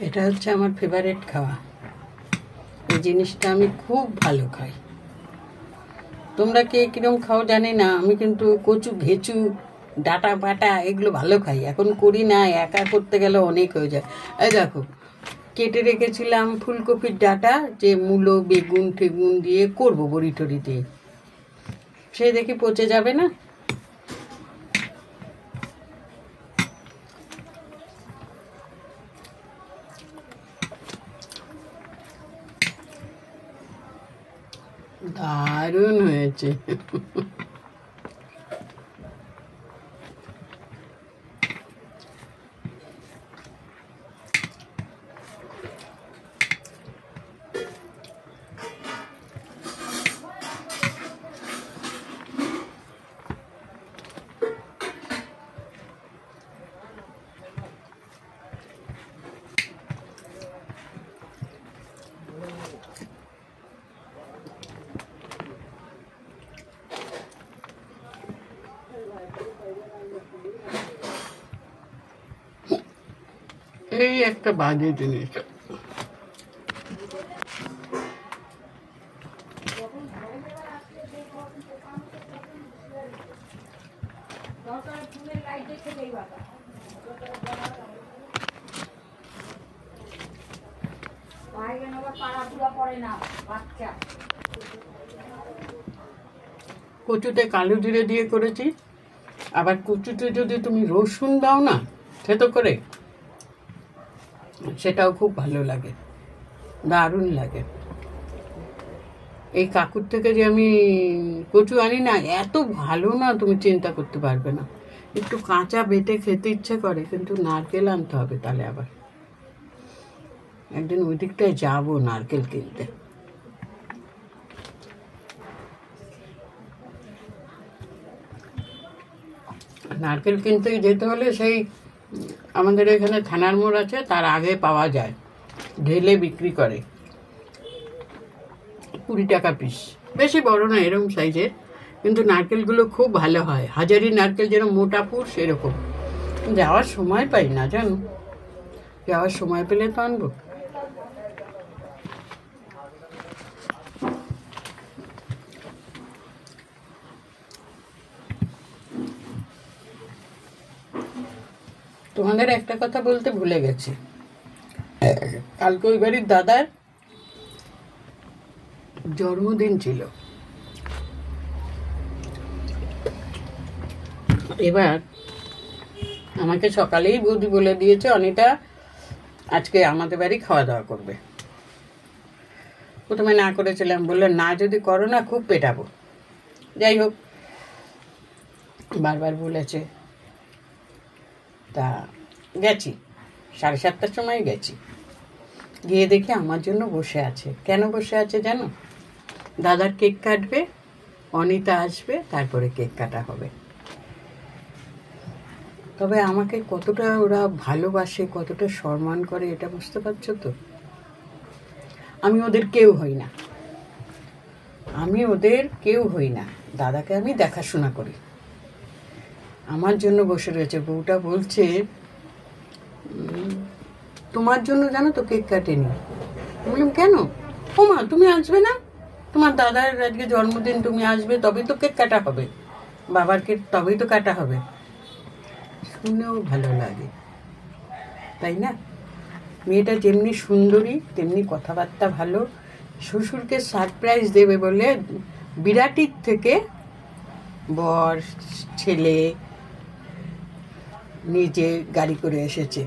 এটা হচ্ছে আমার ফেভারিট খাওয়া। এই জিনিসটা আমি খুব ভালো খাই। তোমরা কে কিরম খাও জানি না, আমি কিন্তু কচু ঘেঁচু ডাটা বাটা এগুলো ভালো খাই। এখন করি না, একা করতে গেলে অনেক হয়ে যায়। এই দেখো, কেটে রেখেছিলাম ফুলকপির ডাটা, যে মূলো বেগুন টেগুন দিয়ে করবো বড়ি টড়ি দিয়ে, সে দেখি পচে যাবে না। দারুণ হয়েছে। এই একটা বাজে জিনিস। কচুতে কালো জিরে দিয়ে করেছি, আবার কচুতে যদি তুমি রসুন দাও না থেতো করে, সেটাও খুব ভালো লাগে, দারুণ লাগে। এই কাকুর থেকে যে আমি কচু আনি না, এত ভালো না তুমি চিন্তা করতে পারবে না। একটু কাঁচা বেটে খেতে ইচ্ছে করে, কিন্তু নারকেল আনতে হবে। তাহলে আবার একদিন ওই দিকটায় যাবো নারকেল কিনতে। নারকেল কিনতে যেতে হলে সেই আমাদের এখানে থানার মোড় আছে, তার আগে পাওয়া যায়, ঢেলে বিক্রি করে, 20 টাকা পিস। বেশি বড় না, এরকম সাইজের, কিন্তু নারকেলগুলো খুব ভালো হয়। হাজারি নারকেল যেরকম মোটা পুর, সেরকম। যাওয়ার সময় পাই না জানো, যাওয়ার সময় পেলে তো আনবো। তোমাদের একটা কথা বলতে ভুলে গেছি, কালকে ওই বাড়ির দাদার জন্মদিন ছিল। এবার আমাকে সকালেই বৌদি বলে দিয়েছে, অনিতা আজকে আমাদের বাড়ি খাওয়া দাওয়া করবে। প্রথমে না করেছিলাম, বললে না যদি করো না খুব পেটাবো। যাই হোক, বারবার বলেছে, তা গেছি, 7:30টার সময় গেছি। গিয়ে দেখি আমার জন্য বসে আছে। কেন বসে আছে জানো? দাদার কেক কাটবে, অনিতা আসবে, তারপরে কেক কাটা হবে। তবে আমাকে কতটা ওরা ভালোবাসে, কতটা সম্মান করে, এটা বুঝতে পারছো তো? আমি ওদের কেউ হই না, আমি ওদের কেউ হই না। দাদাকে আমি দেখাশোনা করি। আমার জন্য বসে রয়েছে। বউটা বলছে, তোমার জন্য জানো তো কেক কাটেনি। বললাম কেন? ও মা, তুমি আসবে না? তোমার দাদার আজকে জন্মদিন, তুমি আসবে তবেই তো কেক কাটা হবে, বাবার কেক তবেই তো কাটা হবে। শুনেও ভালো লাগে, তাই না? মেয়েটা যেমনি সুন্দরী, তেমনি কথাবার্তা ভালো। শ্বশুরকে সারপ্রাইজ দেবে বলে বিরাটির থেকে বর ছেলে নিজে গাড়ি করে এসেছে,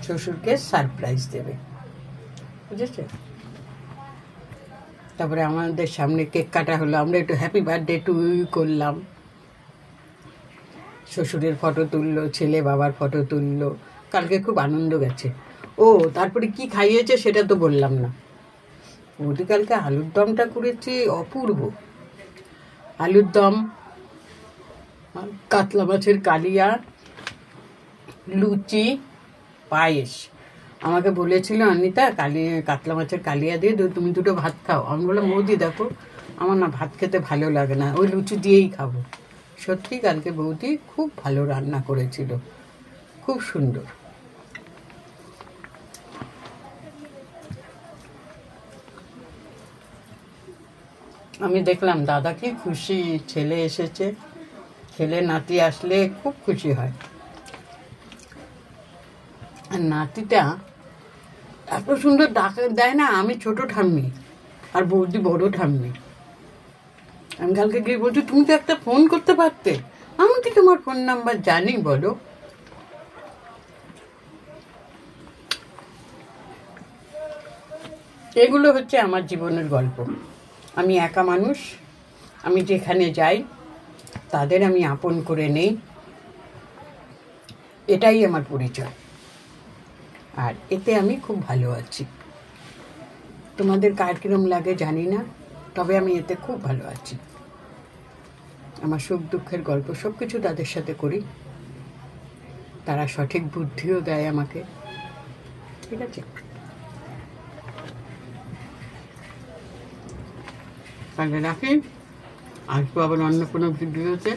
শ্বশুরকে সারপ্রাইজ দেবে, বুঝেছে? তারপরে আমাদের সামনে কেক কাটা হলো, আমরা একটু হ্যাপি বার্থডে টু ইউ করলাম। শ্বশুরের ফটো তুললো, ছেলে বাবার ফটো তুললো। কালকে খুব আনন্দ গেছে। ও তারপরে কি খাইয়েছে সেটা তো বললাম না। ওটি কালকে আলুর দমটা করেছি অপূর্ব। আলুর দম, কাতলা মাছের কালিয়া, লুচি, পায়েস। আমাকে বলেছিল অনিতা, কাতলা মাছের কালিয়া দিয়ে তুমি দুটো ভাত খাও। আমি বললাম, বৌদি দেখো, আমার না ভাত খেতে ভালো লাগে না, ওই লুচি দিয়েই খাবো। সত্যি কালকে বৌদি খুব ভালো রান্না করেছিল, খুব সুন্দর। আমি দেখলাম দাদা কি খুশি, ছেলে এসেছে, ছেলে নাতি আসলে খুব খুশি হয়। আর নাতিটা এত সুন্দর ডাক দেয় না, আমি ছোট ঠাম্মি আর বৌদি বড় ঠাম্মি। আমি কালকে গিয়ে বলছি, তুমি তো একটা ফোন করতে পারতে, আমি কি তোমার ফোন নাম্বার জানি বলো। এগুলো হচ্ছে আমার জীবনের গল্প। আমি একা মানুষ, আমি যেখানে যাই তাদের আমি আপন করে নেই, এটাই আমার পরিচয়। আর এতে আমি খুব ভালো আছি। তোমাদের কার কিরম লাগে জানি না, তবে আমি এতে খুব ভালো আছি। আমার সুখ দুঃখের গল্প সব কিছু তাদের সাথে করি, তারা সঠিক বুদ্ধিও দেয় আমাকে। ঠিক আছে, তাহলে রাখি, আসবো আবার অন্য কোনো ভিডিওতে।